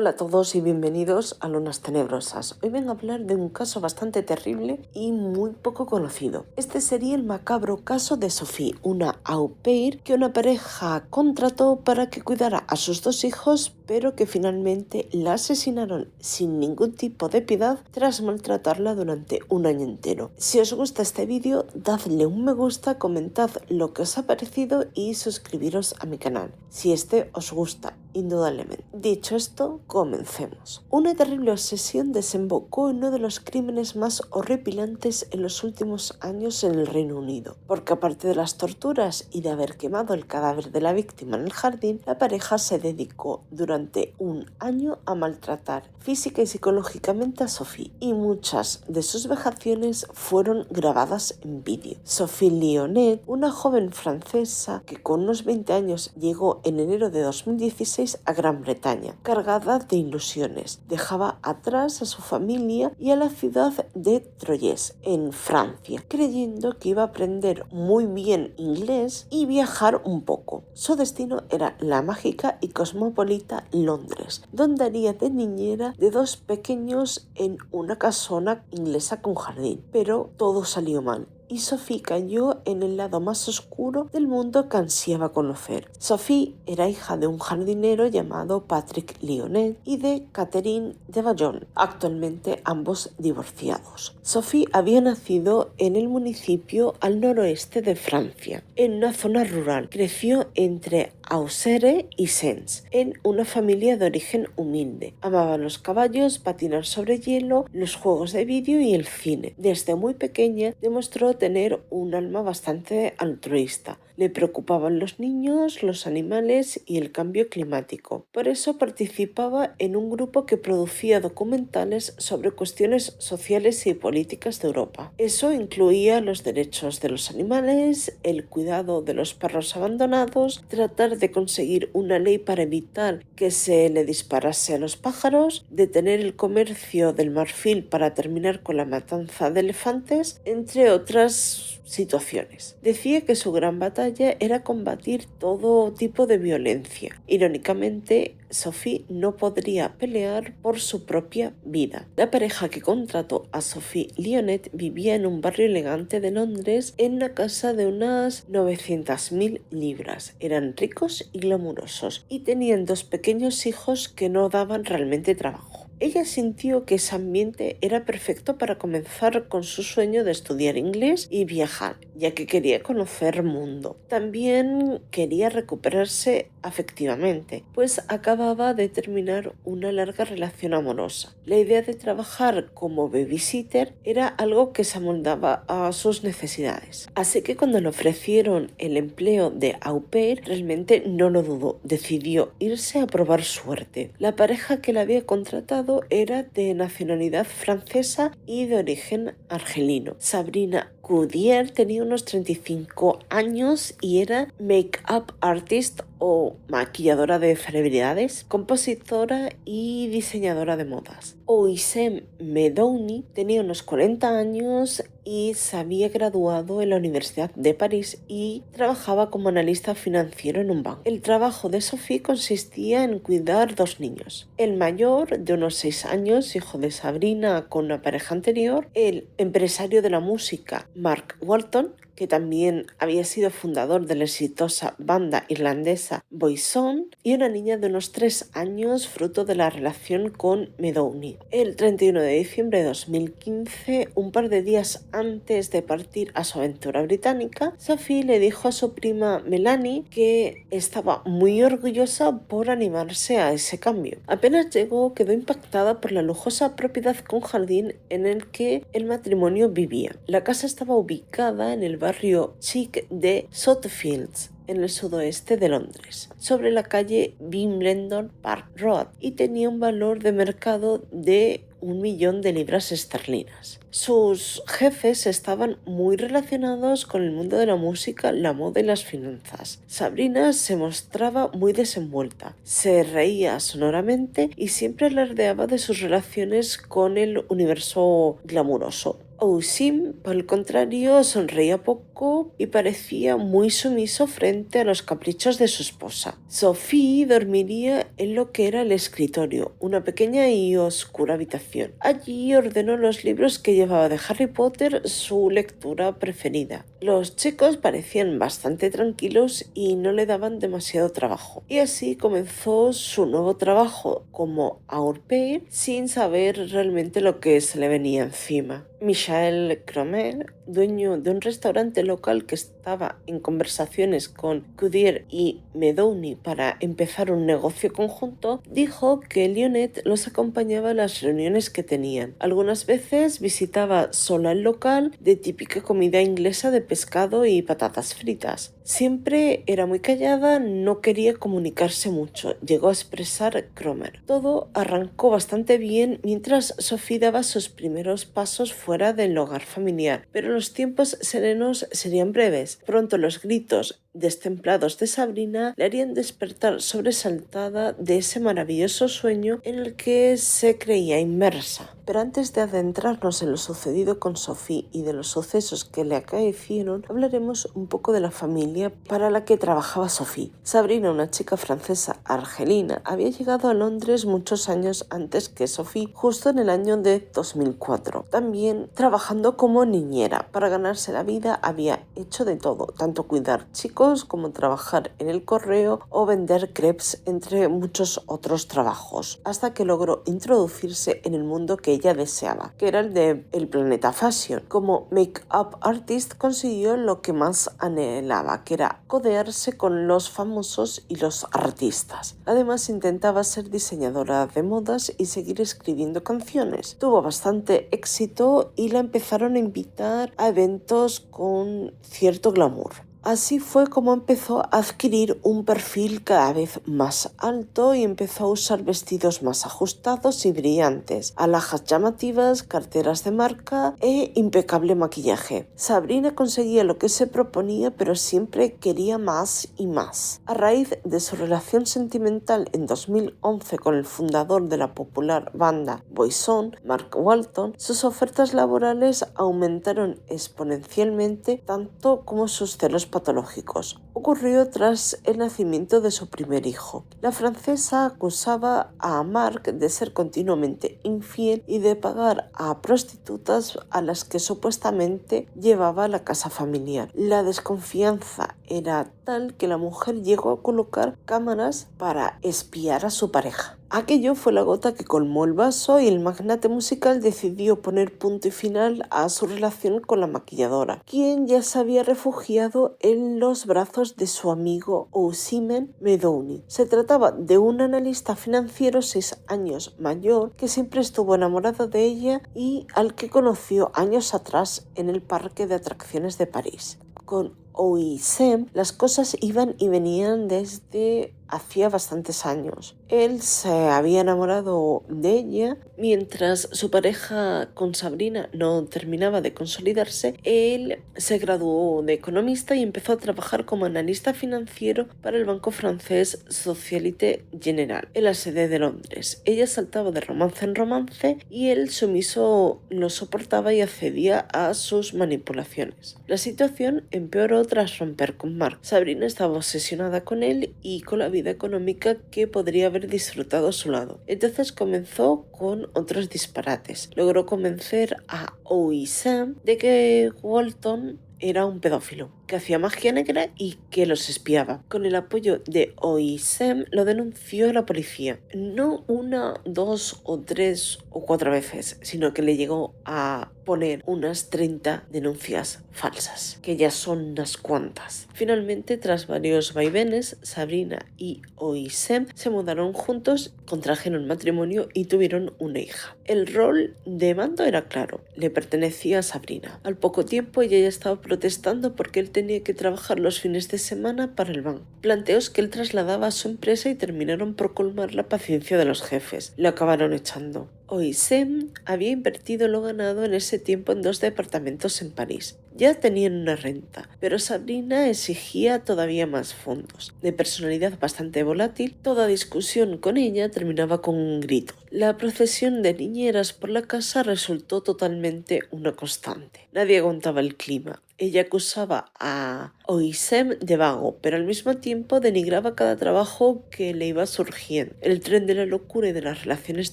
Hola a todos y bienvenidos a Lunas Tenebrosas. Hoy vengo a hablar de un caso bastante terrible y muy poco conocido. Este sería el macabro caso de Sophie, una au pair que una pareja contrató para que cuidara a sus dos hijos, pero que finalmente la asesinaron sin ningún tipo de piedad tras maltratarla durante un año entero. Si os gusta este vídeo, dadle un me gusta, comentad lo que os ha parecido y suscribiros a mi canal, si este os gusta, indudablemente. Dicho esto, comencemos. Una terrible obsesión desembocó en uno de los crímenes más horripilantes en los últimos años en el Reino Unido, porque aparte de las torturas y de haber quemado el cadáver de la víctima en el jardín, la pareja se dedicó durante un año a maltratar física y psicológicamente a Sophie, y muchas de sus vejaciones fueron grabadas en vídeo. Sophie Lionet, una joven francesa que con unos 20 años llegó en enero de 2016 a Gran Bretaña, cargada de ilusiones, dejaba atrás a su familia y a la ciudad de Troyes, en Francia, creyendo que iba a aprender muy bien inglés y viajar un poco. Su destino era la mágica y cosmopolita Londres, donde haría de niñera de dos pequeños en una casona inglesa con jardín. Pero todo salió mal y Sophie cayó en el lado más oscuro del mundo que ansiaba conocer. Sophie era hija de un jardinero llamado Patrick Lionet y de Catherine de Vallon, actualmente ambos divorciados. Sophie había nacido en el municipio al noroeste de Francia, en una zona rural. Creció entre Auxerre y Sens, en una familia de origen humilde. Amaba los caballos, patinar sobre hielo, los juegos de vídeo y el cine. Desde muy pequeña demostró tener un alma bastante altruista. Le preocupaban los niños, los animales y el cambio climático. Por eso participaba en un grupo que producía documentales sobre cuestiones sociales y políticas de Europa. Eso incluía los derechos de los animales, el cuidado de los perros abandonados, tratar de conseguir una ley para evitar que se le disparase a los pájaros, detener el comercio del marfil para terminar con la matanza de elefantes, entre otras situaciones. Decía que su gran batalla era combatir todo tipo de violencia. Irónicamente, Sophie no podría pelear por su propia vida. La pareja que contrató a Sophie Lionet vivía en un barrio elegante de Londres en una casa de unas 900.000 libras. Eran ricos y glamurosos y tenían dos pequeños hijos que no daban realmente trabajo. Ella sintió que ese ambiente era perfecto para comenzar con su sueño de estudiar inglés y viajar, ya que quería conocer el mundo. También quería recuperarse afectivamente, pues acababa de terminar una larga relación amorosa. La idea de trabajar como babysitter era algo que se amoldaba a sus necesidades. Así que cuando le ofrecieron el empleo de au pair, realmente no lo dudó. Decidió irse a probar suerte. La pareja que la había contratado era de nacionalidad francesa y de origen argelino. Sabrina Coudier tenía unos 35 años y era make-up artist o maquilladora de celebridades, compositora y diseñadora de modas. Oisem Medouni tenía unos 40 años y se había graduado en la Universidad de París y trabajaba como analista financiero en un banco. El trabajo de Sophie consistía en cuidar dos niños. El mayor, de unos 6 años, hijo de Sabrina con una pareja anterior, el empresario de la música Mark Walton, que también había sido fundador de la exitosa banda irlandesa Boyzone, y una niña de unos 3 años fruto de la relación con Medouni. El 31 de diciembre de 2015, un par de días antes de partir a su aventura británica, Sophie le dijo a su prima Melanie que estaba muy orgullosa por animarse a ese cambio. Apenas llegó, quedó impactada por la lujosa propiedad con jardín en el que el matrimonio vivía. La casa estaba ubicada en el barrio chic de Southfields, en el sudoeste de Londres, sobre la calle Wimbledon Park Road, y tenía un valor de mercado de 1 millón de libras esterlinas. Sus jefes estaban muy relacionados con el mundo de la música, la moda y las finanzas. Sabrina se mostraba muy desenvuelta, se reía sonoramente y siempre alardeaba de sus relaciones con el universo glamuroso. Oisin, por el contrario, sonreía poco y parecía muy sumiso frente a los caprichos de su esposa. Sophie dormiría en lo que era el escritorio, una pequeña y oscura habitación. Allí ordenó los libros que llevaba de Harry Potter, su lectura preferida. Los chicos parecían bastante tranquilos y no le daban demasiado trabajo. Y así comenzó su nuevo trabajo como au pair sin saber realmente lo que se le venía encima. Michael Cromer, dueño de un restaurante local que estaba en conversaciones con Cudier y Medowney para empezar un negocio conjunto, dijo que Lionette los acompañaba a las reuniones que tenían. Algunas veces visitaba sola el local de típica comida inglesa de pescado y patatas fritas. Siempre era muy callada, no quería comunicarse mucho, llegó a expresar Cromer. Todo arrancó bastante bien mientras Sophie daba sus primeros pasos fuera del hogar familiar, pero los tiempos serenos serían breves. Pronto los gritos destemplados de Sabrina le harían despertar sobresaltada de ese maravilloso sueño en el que se creía inmersa. Pero antes de adentrarnos en lo sucedido con Sophie y de los sucesos que le acaecieron, hablaremos un poco de la familia para la que trabajaba Sophie. Sabrina, una chica francesa argelina, había llegado a Londres muchos años antes que Sophie, justo en el año de 2004. También trabajando como niñera. Para ganarse la vida había hecho de todo, tanto cuidar chicos como trabajar en el correo o vender crepes, entre muchos otros trabajos, hasta que logró introducirse en el mundo que ella deseaba, que era el de el planeta fashion. Como make-up artist consiguió lo que más anhelaba, que era codearse con los famosos y los artistas. Además intentaba ser diseñadora de modas y seguir escribiendo canciones. Tuvo bastante éxito y la empezaron a invitar a eventos con cierto glamour. Así fue como empezó a adquirir un perfil cada vez más alto y empezó a usar vestidos más ajustados y brillantes, alhajas llamativas, carteras de marca e impecable maquillaje. Sabrina conseguía lo que se proponía, pero siempre quería más y más. A raíz de su relación sentimental en 2011 con el fundador de la popular banda Boyzone, Mark Walton, sus ofertas laborales aumentaron exponencialmente, tanto como sus celos patológicos. Ocurrió tras el nacimiento de su primer hijo. La francesa acusaba a Mark de ser continuamente infiel y de pagar a prostitutas a las que supuestamente llevaba a la casa familiar. La desconfianza era tal que la mujer llegó a colocar cámaras para espiar a su pareja. Aquello fue la gota que colmó el vaso y el magnate musical decidió poner punto y final a su relación con la maquilladora, quien ya se había refugiado en los brazos de su amigo Oisin Medowney. Se trataba de un analista financiero 6 años mayor que siempre estuvo enamorado de ella y al que conoció años atrás en el parque de atracciones de París. Con Oisin las cosas iban y venían desde hacía bastantes años. Él se había enamorado de ella mientras su pareja con Sabrina no terminaba de consolidarse. Él se graduó de economista y empezó a trabajar como analista financiero para el banco francés Société Générale en la sede de Londres. Ella saltaba de romance en romance y él sumiso lo soportaba y accedía a sus manipulaciones. La situación empeoró tras romper con Mark. Sabrina estaba obsesionada con él y con la vida económica que podría haber disfrutado a su lado. Entonces comenzó con otros disparates. Logró convencer a Oisin de que Walton era un pedófilo, que hacía magia negra y que los espiaba. Con el apoyo de Oisin lo denunció a la policía. No 1, 2 o 3 o 4 veces, sino que le llegó a poner unas 30 denuncias falsas, que ya son unas cuantas. Finalmente, tras varios vaivenes, Sabrina y Oisin se mudaron juntos, contrajeron matrimonio y tuvieron una hija. El rol de mando era claro, le pertenecía a Sabrina. Al poco tiempo ella ya estaba protestando porque él tenía que trabajar los fines de semana para el banco. Planteos que él trasladaba a su empresa y terminaron por colmar la paciencia de los jefes. Lo acabaron echando. Oisem había invertido lo ganado en ese tiempo en 2 departamentos en París. Ya tenían una renta, pero Sabrina exigía todavía más fondos. De personalidad bastante volátil, toda discusión con ella terminaba con un grito. La procesión de niñeras por la casa resultó totalmente una constante. Nadie aguantaba el clima. Ella acusaba a Oisem de vago, pero al mismo tiempo denigraba cada trabajo que le iba surgiendo. El tren de la locura y de las relaciones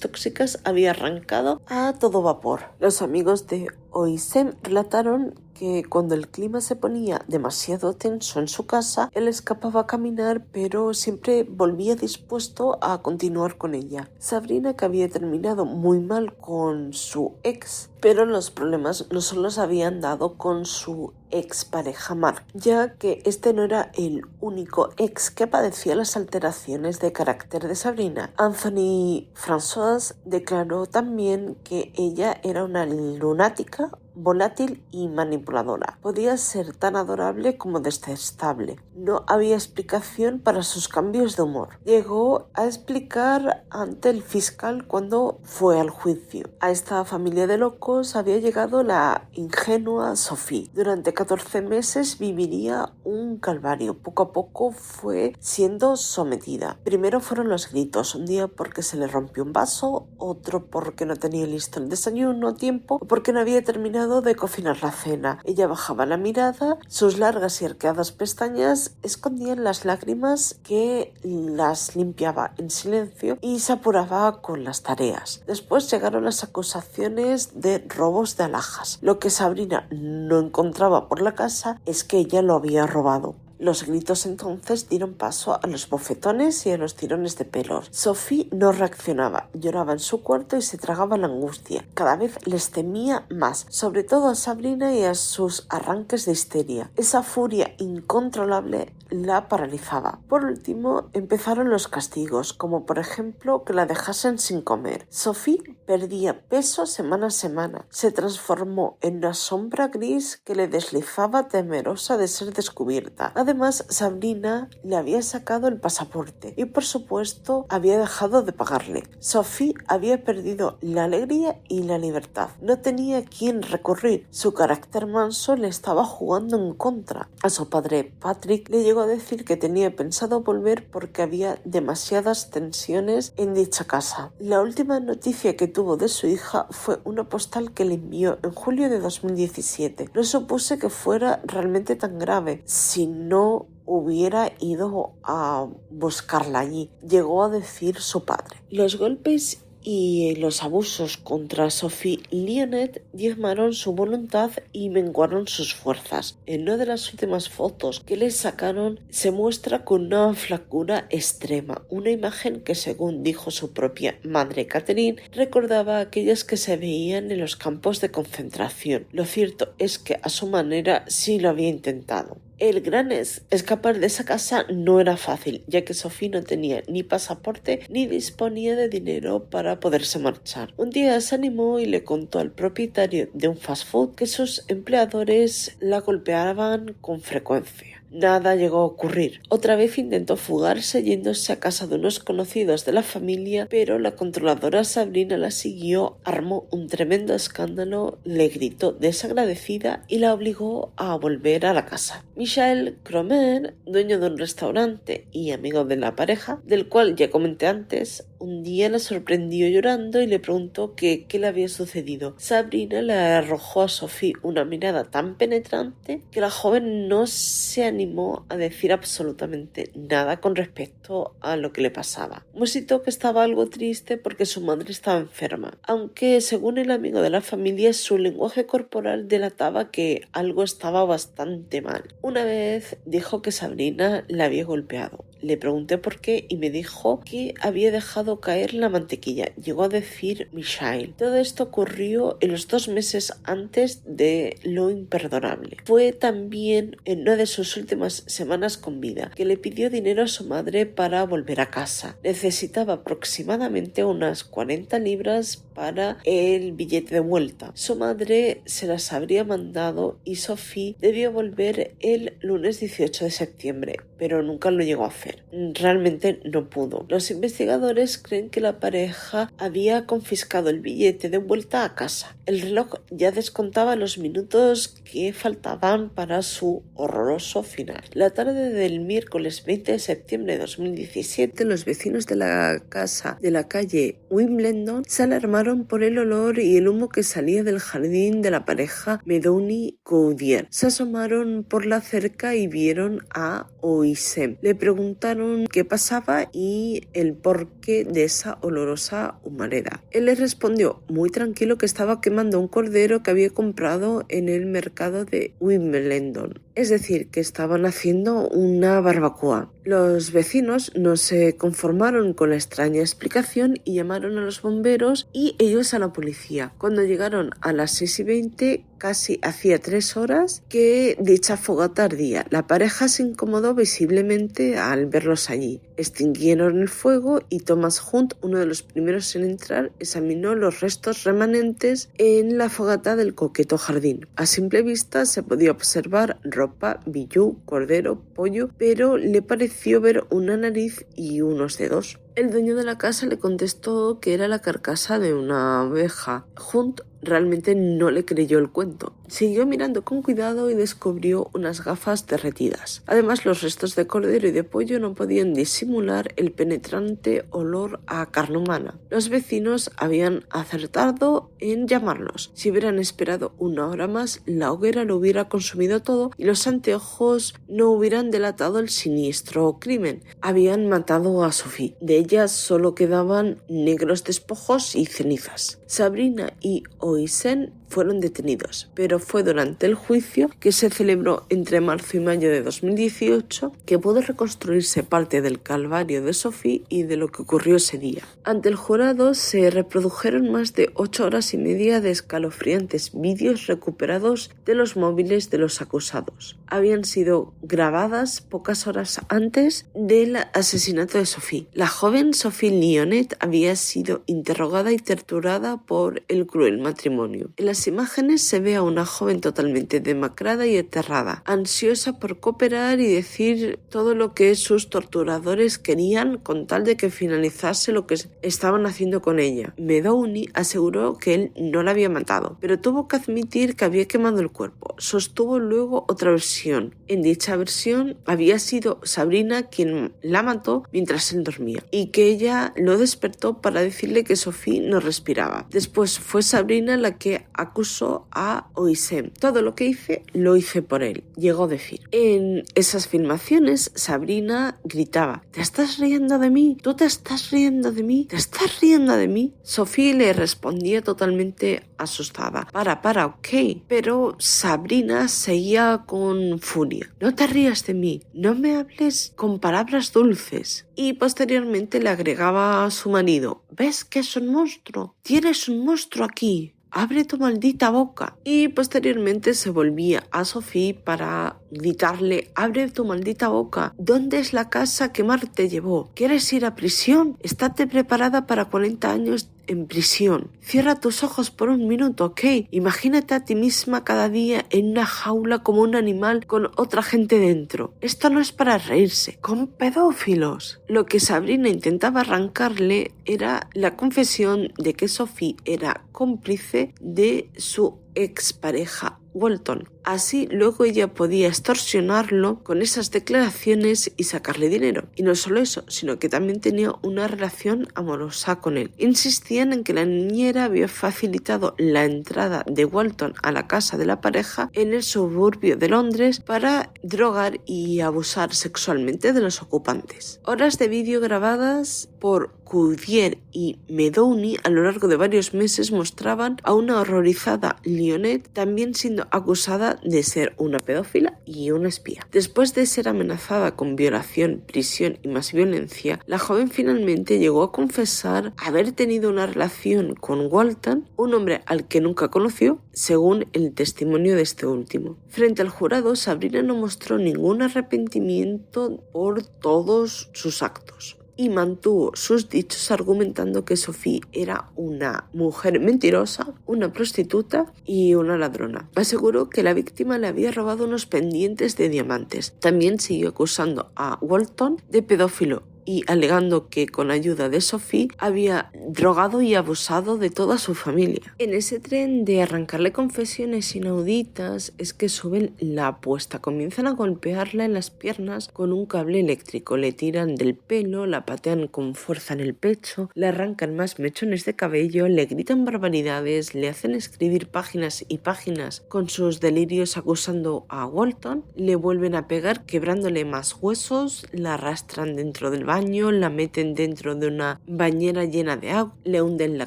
tóxicas había arrancado a todo vapor. Los amigos de Oisem relataron que cuando el clima se ponía demasiado tenso en su casa, él escapaba a caminar, pero siempre volvía dispuesto a continuar con ella. Sabrina, que había terminado muy mal con su ex, pero los problemas no solo se habían dado con su expareja Marc, ya que este no era el único ex que padecía las alteraciones de carácter de Sabrina. Anthony François declaró también que ella era una lunática, volátil y manipuladora. Podía ser tan adorable como detestable. No había explicación para sus cambios de humor. Llegó a explicar ante el fiscal cuando fue al juicio. A esta familia de locos había llegado la ingenua Sophie. Durante 14 meses viviría un calvario. Poco a poco fue siendo sometida. Primero fueron los gritos, un día porque se le rompió un vaso, otro porque no tenía listo el desayuno a tiempo o porque no había terminado de cocinar la cena. Ella bajaba la mirada, sus largas y arqueadas pestañas escondían las lágrimas que las limpiaba en silencio y se apuraba con las tareas. Después llegaron las acusaciones de robos de alhajas. Lo que Sabrina no encontraba por la casa es que ella lo había robado. Los gritos entonces dieron paso a los bofetones y a los tirones de pelos. Sophie no reaccionaba, lloraba en su cuarto y se tragaba la angustia. Cada vez les temía más, sobre todo a Sabrina y a sus arranques de histeria. Esa furia incontrolable la paralizaba. Por último, empezaron los castigos, como por ejemplo que la dejasen sin comer. Sophie perdía peso semana a semana. Se transformó en una sombra gris que le deslizaba temerosa de ser descubierta. Además, Sabrina le había sacado el pasaporte y, por supuesto, había dejado de pagarle. Sophie había perdido la alegría y la libertad. No tenía a quién recurrir. Su carácter manso le estaba jugando en contra. A su padre, Patrick, le llegó a decir que tenía pensado volver porque había demasiadas tensiones en dicha casa. La última noticia que tuvo de su hija fue una postal que le envió en julio de 2017. No supuse que fuera realmente tan grave si no hubiera ido a buscarla allí, llegó a decir su padre. Los golpes y los abusos contra Sophie Lionet diezmaron su voluntad y menguaron sus fuerzas. En una de las últimas fotos que le sacaron se muestra con una flacura extrema, una imagen que, según dijo su propia madre Catherine, recordaba a aquellas que se veían en los campos de concentración. Lo cierto es que a su manera sí lo había intentado. El gran escapar de esa casa no era fácil, ya que Sophie no tenía ni pasaporte ni disponía de dinero para poderse marchar. Un día se animó y le contó al propietario de un fast food que sus empleadores la golpeaban con frecuencia. Nada llegó a ocurrir. Otra vez intentó fugarse yéndose a casa de unos conocidos de la familia, pero la controladora Sabrina la siguió, armó un tremendo escándalo, le gritó desagradecida y la obligó a volver a la casa. Michel Cromer, dueño de un restaurante y amigo de la pareja, del cual ya comenté antes, un día la sorprendió llorando y le preguntó qué le había sucedido. Sabrina le arrojó a Sophie una mirada tan penetrante que la joven no se animó a decir absolutamente nada con respecto a lo que le pasaba. Musitó que estaba algo triste porque su madre estaba enferma, aunque según el amigo de la familia su lenguaje corporal delataba que algo estaba bastante mal. Una vez dijo que Sabrina la había golpeado. Le pregunté por qué y me dijo que había dejado caer la mantequilla. Llegó a decir Michael. Todo esto ocurrió en los 2 meses antes de lo imperdonable. Fue también en una de sus últimas semanas con vida que le pidió dinero a su madre para volver a casa. Necesitaba aproximadamente unas 40 libras para el billete de vuelta. Su madre se las habría mandado y Sophie debió volver el lunes 18 de septiembre, pero nunca lo llegó a hacer. Realmente no pudo. Los investigadores creen que la pareja había confiscado el billete de vuelta a casa. El reloj ya descontaba los minutos que faltaban para su horroroso final. La tarde del miércoles 20 de septiembre de 2017, los vecinos de la casa de la calle Wimbledon se alarmaron por el olor y el humo que salía del jardín de la pareja Medoni-Goudier. Se asomaron por la cerca y vieron a Oisem. Le preguntaron qué pasaba y el porqué de esa olorosa humareda. Él les respondió muy tranquilo que estaba quemando un cordero que había comprado en el mercado de Wimbledon. Es decir, que estaban haciendo una barbacoa. Los vecinos no se conformaron con la extraña explicación y llamaron a los bomberos y ellos a la policía. Cuando llegaron a las 6:20, casi hacía 3 horas que dicha fogata ardía. La pareja se incomodó visiblemente al verlos allí. Extinguieron el fuego y Thomas Hunt, uno de los primeros en entrar, examinó los restos remanentes en la fogata del coqueto jardín. A simple vista se podía observar ropa, bijú, cordero, pollo, pero le pareció ver una nariz y unos dedos. El dueño de la casa le contestó que era la carcasa de una oveja. Hunt realmente no le creyó el cuento. Siguió mirando con cuidado y descubrió unas gafas derretidas. Además, los restos de cordero y de pollo no podían disimular el penetrante olor a carne humana. Los vecinos habían acertado en llamarlos. Si hubieran esperado 1 hora más, la hoguera lo hubiera consumido todo y los anteojos no hubieran delatado el siniestro crimen. Habían matado a Sophie. De ella solo quedaban negros despojos y cenizas. Sabrina y Oisem fueron detenidos, pero fue durante el juicio, que se celebró entre marzo y mayo de 2018, que pudo reconstruirse parte del calvario de Sophie y de lo que ocurrió ese día. Ante el jurado se reprodujeron más de 8 horas y media de escalofriantes vídeos recuperados de los móviles de los acusados. Habían sido grabadas pocas horas antes del asesinato de Sophie. La joven Sophie Lionet había sido interrogada y torturada por el cruel matrimonio. En las imágenes se ve a una joven totalmente demacrada y aterrada, ansiosa por cooperar y decir todo lo que sus torturadores querían con tal de que finalizase lo que estaban haciendo con ella. Medoni aseguró que él no la había matado, pero tuvo que admitir que había quemado el cuerpo. Sostuvo luego otra versión. En dicha versión había sido Sabrina quien la mató mientras él dormía y que ella lo despertó para decirle que Sophie no respiraba. Después fue Sabrina la que acusó a Oisem. Todo lo que hice, lo hice por él, llegó a decir. En esas filmaciones, Sabrina gritaba: ¿te estás riendo de mí? ¿Tú te estás riendo de mí? ¿Te estás riendo de mí? Sophie le respondía totalmente asustada: para, ok. Pero Sabrina seguía con furia: no te rías de mí, no me hables con palabras dulces. Y posteriormente le agregaba a su marido: ¿ves que es un monstruo? Tienes un monstruo aquí. ¡Abre tu maldita boca! Y posteriormente se volvía a Sophie para gritarle: ¡abre tu maldita boca! ¿Dónde es la casa que Mark te llevó? ¿Quieres ir a prisión? Estate preparada para 40 años en prisión. Cierra tus ojos por 1 minuto, ¿ok? Imagínate a ti misma cada día en una jaula como un animal con otra gente dentro. Esto no es para reírse. ¡Con pedófilos! Lo que Sabrina intentaba arrancarle era la confesión de que Sophie era cómplice de su expareja Walton. Así luego ella podía extorsionarlo con esas declaraciones y sacarle dinero. Y no solo eso, sino que también tenía una relación amorosa con él. Insistían en que la niñera había facilitado la entrada de Walton a la casa de la pareja en el suburbio de Londres para drogar y abusar sexualmente de los ocupantes. Horas de vídeo grabadas por Goudier y Medoni a lo largo de varios meses mostraban a una horrorizada Lionet también siendo acusada acusa de ser una pedófila y una espía. Después de ser amenazada con violación, prisión y más violencia, la joven finalmente llegó a confesar haber tenido una relación con Walton, un hombre al que nunca conoció, según el testimonio de este último. Frente al jurado, Sabrina no mostró ningún arrepentimiento por todos sus actos y mantuvo sus dichos argumentando que Sophie era una mujer mentirosa, una prostituta y una ladrona. Aseguró que la víctima le había robado unos pendientes de diamantes. También siguió acusando a Walton de pedófilo y alegando que con ayuda de Sophie había drogado y abusado de toda su familia. En ese tren de arrancarle confesiones inauditas es que suben la apuesta, comienzan a golpearla en las piernas con un cable eléctrico, le tiran del pelo, la patean con fuerza en el pecho, le arrancan más mechones de cabello, le gritan barbaridades, le hacen escribir páginas y páginas con sus delirios acusando a Walton, le vuelven a pegar quebrándole más huesos, la arrastran dentro del baño, la meten dentro de una bañera llena de agua, le hunden la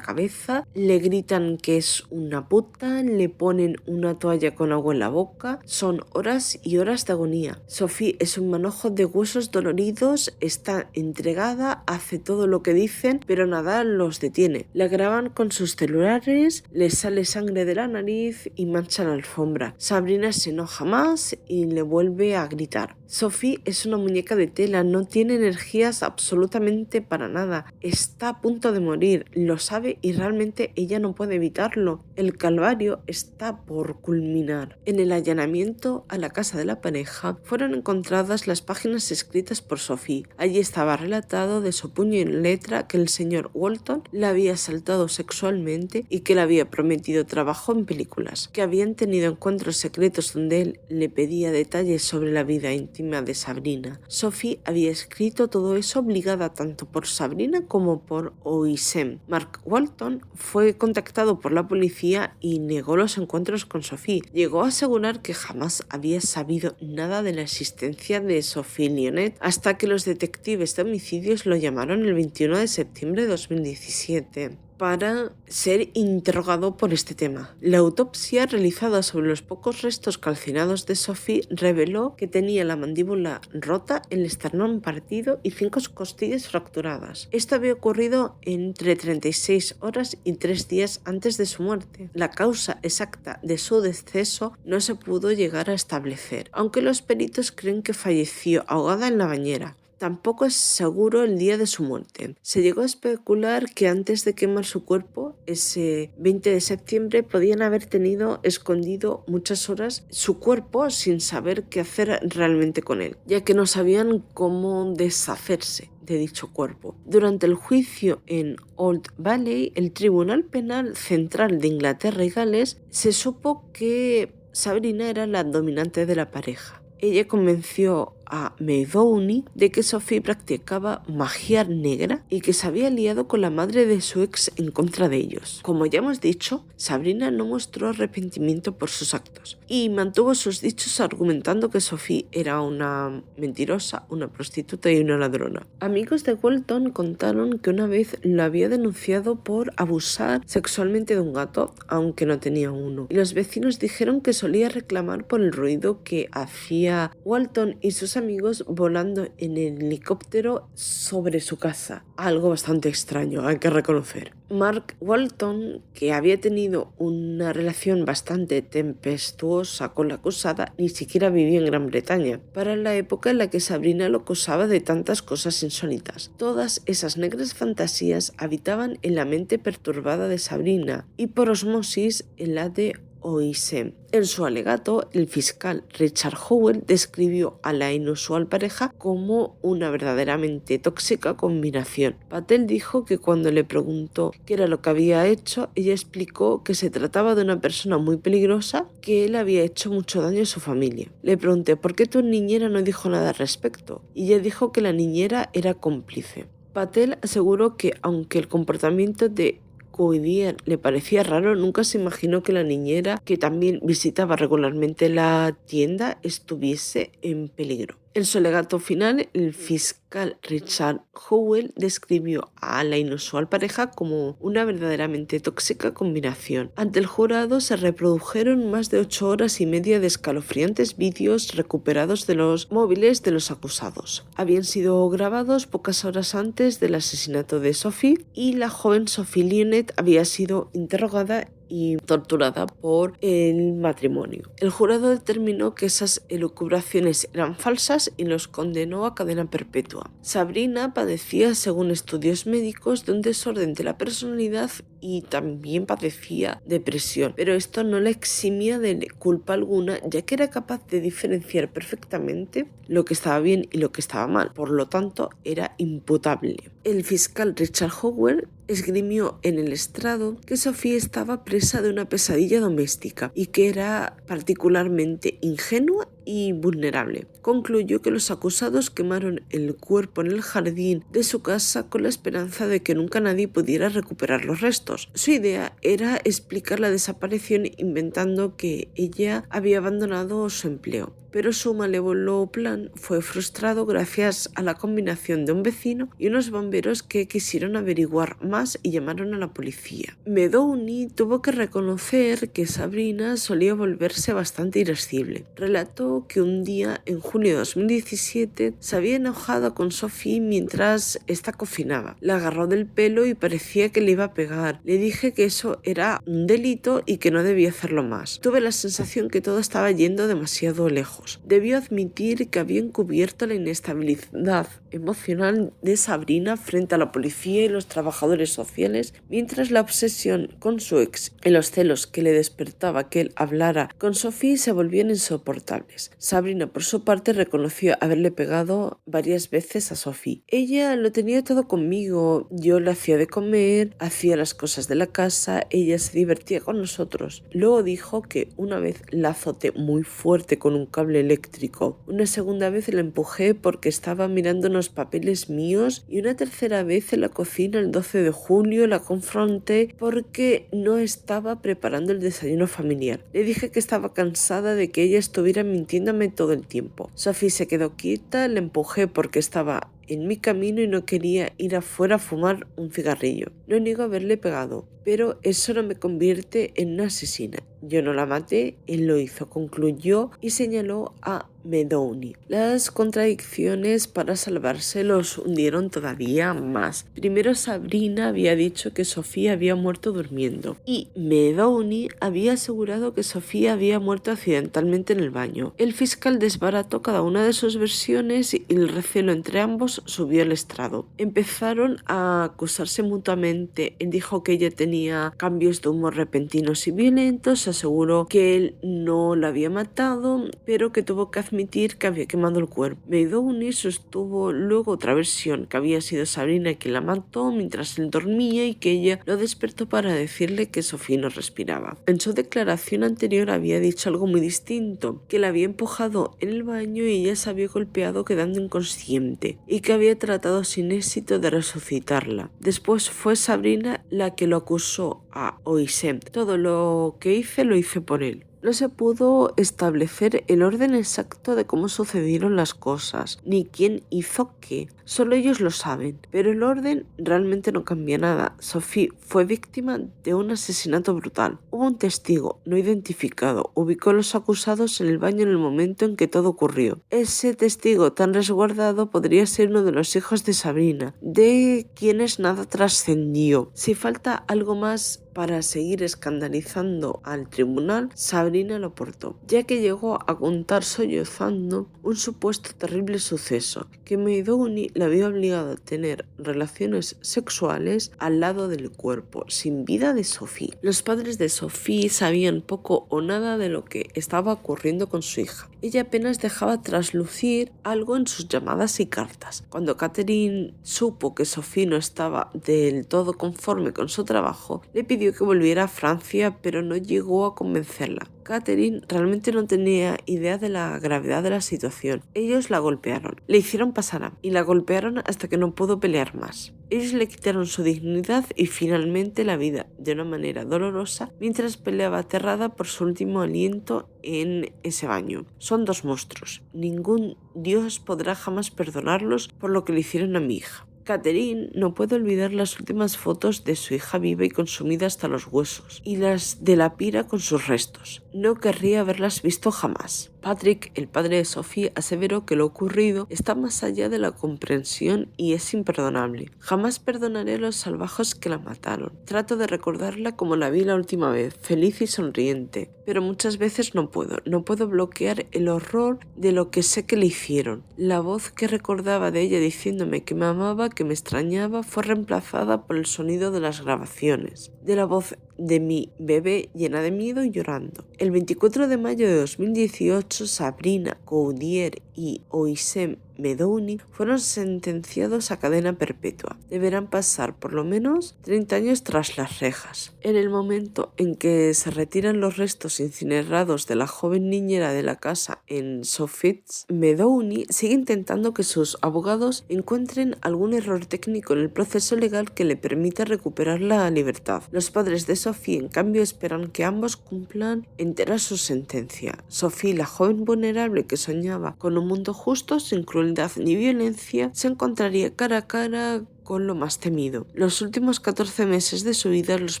cabeza, le gritan que es una puta, le ponen una toalla con agua en la boca. Son horas y horas de agonía. Sophie es un manojo de huesos doloridos, está entregada, hace todo lo que dicen, pero nada los detiene. La graban con sus celulares, le sale sangre de la nariz y mancha la alfombra. Sabrina se enoja más y le vuelve a gritar. Sophie es una muñeca de tela, no tiene energías absolutamente para nada. Está a punto de morir, lo sabe y realmente ella no puede evitarlo. El calvario está por culminar. En el allanamiento a la casa de la pareja fueron encontradas las páginas escritas por Sophie. Allí estaba relatado de su puño y letra que el señor Walton la había asaltado sexualmente y que le había prometido trabajo en películas, que habían tenido encuentros secretos donde él le pedía detalles sobre la vida íntima de Sabrina. Sophie había escrito todo eso obligada tanto por Sabrina como por OISEM. Mark Walton fue contactado por la policía y negó los encuentros con Sophie. Llegó a asegurar que jamás había sabido nada de la existencia de Sophie Lionet hasta que los detectives de homicidios lo llamaron el 21 de septiembre de 2017. Para ser interrogado por este tema. La autopsia realizada sobre los pocos restos calcinados de Sophie reveló que tenía la mandíbula rota, el esternón partido y 5 costillas fracturadas. Esto había ocurrido entre 36 horas y 3 días antes de su muerte. La causa exacta de su deceso no se pudo llegar a establecer, aunque los peritos creen que falleció ahogada en la bañera. Tampoco es seguro el día de su muerte. Se llegó a especular que antes de quemar su cuerpo, ese 20 de septiembre, podían haber tenido escondido muchas horas su cuerpo sin saber qué hacer realmente con él, ya que no sabían cómo deshacerse de dicho cuerpo. Durante el juicio en Old Bailey, el Tribunal Penal Central de Inglaterra y Gales, se supo que Sabrina era la dominante de la pareja. Ella convenció a Mahoney de que Sophie practicaba magia negra y que se había liado con la madre de su ex en contra de ellos. Como ya hemos dicho, Sabrina no mostró arrepentimiento por sus actos y mantuvo sus dichos argumentando que Sophie era una mentirosa, una prostituta y una ladrona. Amigos de Walton contaron que una vez lo había denunciado por abusar sexualmente de un gato, aunque no tenía uno, y los vecinos dijeron que solía reclamar por el ruido que hacía Walton y sus amigos volando en el helicóptero sobre su casa. Algo bastante extraño, hay que reconocer. Mark Walton, que había tenido una relación bastante tempestuosa con la acusada, ni siquiera vivía en Gran Bretaña, para la época en la que Sabrina lo acusaba de tantas cosas insólitas. Todas esas negras fantasías habitaban en la mente perturbada de Sabrina y por osmosis en la de OISEM. En su alegato, el fiscal Richard Howell describió a la inusual pareja como una verdaderamente tóxica combinación. Patel dijo que cuando le preguntó qué era lo que había hecho, ella explicó que se trataba de una persona muy peligrosa, que él había hecho mucho daño a su familia. Le pregunté ¿por qué tu niñera no dijo nada al respecto? Y ella dijo que la niñera era cómplice. Patel aseguró que aunque el comportamiento de Goodyear le parecía raro, nunca se imaginó que la niñera, que también visitaba regularmente la tienda, estuviese en peligro. En su alegato final, el fiscal Richard Howell describió a la inusual pareja como una verdaderamente tóxica combinación. Ante el jurado se reprodujeron más de 8 horas y media de escalofriantes vídeos recuperados de los móviles de los acusados. Habían sido grabados pocas horas antes del asesinato de Sophie y la joven Sophie Lionet había sido interrogada y torturada por el matrimonio. El jurado determinó que esas elucubraciones eran falsas y los condenó a cadena perpetua. Sabrina padecía, según estudios médicos, de un desorden de la personalidad y también padecía depresión, pero esto no la eximía de culpa alguna, ya que era capaz de diferenciar perfectamente lo que estaba bien y lo que estaba mal, por lo tanto era imputable. El fiscal Richard Howell esgrimió en el estrado que Sophie estaba presa de una pesadilla doméstica y que era particularmente ingenua y vulnerable. Concluyó que los acusados quemaron el cuerpo en el jardín de su casa con la esperanza de que nunca nadie pudiera recuperar los restos. Su idea era explicar la desaparición inventando que ella había abandonado su empleo, pero su malévolo plan fue frustrado gracias a la combinación de un vecino y unos bomberos que quisieron averiguar más y llamaron a la policía. Medowney tuvo que reconocer que Sabrina solía volverse bastante irascible. Relató que un día en junio de 2017 se había enojado con Sophie mientras ésta cocinaba. La agarró del pelo y parecía que le iba a pegar. Le dije que eso era un delito y que no debía hacerlo más. Tuve la sensación que todo estaba yendo demasiado lejos. Debió admitir que había encubierto la inestabilidad emocional de Sabrina frente a la policía y los trabajadores sociales, mientras la obsesión con su ex y los celos que le despertaba que él hablara con Sophie se volvían insoportables. Sabrina, por su parte, reconoció haberle pegado varias veces a Sophie. Ella lo tenía todo conmigo, yo le hacía de comer, hacía las cosas de la casa, ella se divertía con nosotros. Luego dijo que una vez la azoté muy fuerte con un cable eléctrico, una segunda vez la empujé porque estaba mirando unos papeles míos y una tercera vez en la cocina el 12 de julio la confronté porque no estaba preparando el desayuno familiar. Le dije que estaba cansada de que ella estuviera mintiéndome todo el tiempo. Sophie se quedó quieta, la empujé porque estaba en mi camino y no quería ir afuera a fumar un cigarrillo. No niego haberle pegado, pero eso no me convierte en una asesina. Yo no la maté, él lo hizo, concluyó y señaló a Medowney. Las contradicciones para salvarse los hundieron todavía más. Primero Sabrina había dicho que Sofía había muerto durmiendo y Medowney había asegurado que Sofía había muerto accidentalmente en el baño. El fiscal desbarató cada una de sus versiones y el recelo entre ambos subió al estrado. Empezaron a acusarse mutuamente. Él dijo que ella tenía cambios de humor repentinos y violentos, aseguró que él no la había matado, pero que tuvo que admitir que había quemado el cuerpo. Medowney sostuvo luego otra versión, que había sido Sabrina quien la mató mientras él dormía y que ella lo despertó para decirle que Sofía no respiraba. En su declaración anterior había dicho algo muy distinto, que la había empujado en el baño y ella se había golpeado quedando inconsciente y que había tratado sin éxito de resucitarla. Después fue Sabrina la que lo acusó a Oisem. Todo lo que hice lo hice por él. No se pudo establecer el orden exacto de cómo sucedieron las cosas, ni quién hizo qué. Solo ellos lo saben, pero el orden realmente no cambia nada. Sophie fue víctima de un asesinato brutal. Hubo un testigo no identificado, ubicó a los acusados en el baño en el momento en que todo ocurrió. Ese testigo tan resguardado podría ser uno de los hijos de Sabrina, de quienes nada trascendió. Si falta algo más para seguir escandalizando al tribunal, Sabrina lo aportó, ya que llegó a contar sollozando un supuesto terrible suceso, que Medowney la había obligado a tener relaciones sexuales al lado del cuerpo, sin vida de Sophie. Los padres de Sophie sabían poco o nada de lo que estaba ocurriendo con su hija. Ella apenas dejaba traslucir algo en sus llamadas y cartas. Cuando Catherine supo que Sophie no estaba del todo conforme con su trabajo, le pidió que volviera a Francia, pero no llegó a convencerla. Catherine realmente no tenía idea de la gravedad de la situación. Ellos la golpearon, le hicieron pasar hambre y la golpearon hasta que no pudo pelear más. Ellos le quitaron su dignidad y finalmente la vida de una manera dolorosa mientras peleaba aterrada por su último aliento en ese baño. Son dos monstruos. Ningún dios podrá jamás perdonarlos por lo que le hicieron a mi hija. Catherine no puede olvidar las últimas fotos de su hija viva y consumida hasta los huesos, y las de la pira con sus restos. No querría haberlas visto jamás. Patrick, el padre de Sophie, aseveró que lo ocurrido está más allá de la comprensión y es imperdonable. Jamás perdonaré a los salvajes que la mataron. Trato de recordarla como la vi la última vez, feliz y sonriente, pero muchas veces no puedo bloquear el horror de lo que sé que le hicieron. La voz que recordaba de ella diciéndome que me amaba, que me extrañaba, fue reemplazada por el sonido de las grabaciones, de la voz de mi bebé llena de miedo y llorando. El 24 de mayo de 2018, Sabrina Coudier y Oisem Medouni fueron sentenciados a cadena perpetua. Deberán pasar por lo menos 30 años tras las rejas. En el momento en que se retiran los restos incinerados de la joven niñera de la casa en Sofits, Medouni sigue intentando que sus abogados encuentren algún error técnico en el proceso legal que le permita recuperar la libertad. Los padres de Sophie, en cambio, esperan que ambos cumplan entera su sentencia. Sophie, la joven vulnerable que soñaba con un mundo justo, sin crueldad ni violencia, se encontraría cara a cara con lo más temido. Los últimos 14 meses de su vida los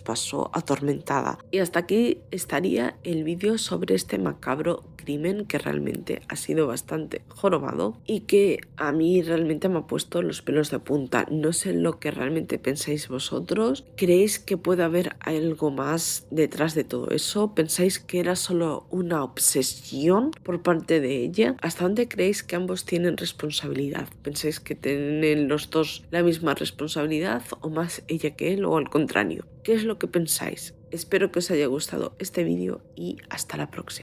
pasó atormentada. Y hasta aquí estaría el vídeo sobre este macabro crimen que realmente ha sido bastante jorobado y que a mí realmente me ha puesto los pelos de punta. No sé lo que realmente pensáis vosotros. ¿Creéis que puede haber algo más detrás de todo eso? ¿Pensáis que era solo una obsesión por parte de ella? ¿Hasta dónde creéis que ambos tienen responsabilidad? ¿Pensáis que tienen los dos la misma responsabilidad o más ella que él o al contrario? ¿Qué es lo que pensáis? Espero que os haya gustado este vídeo y hasta la próxima.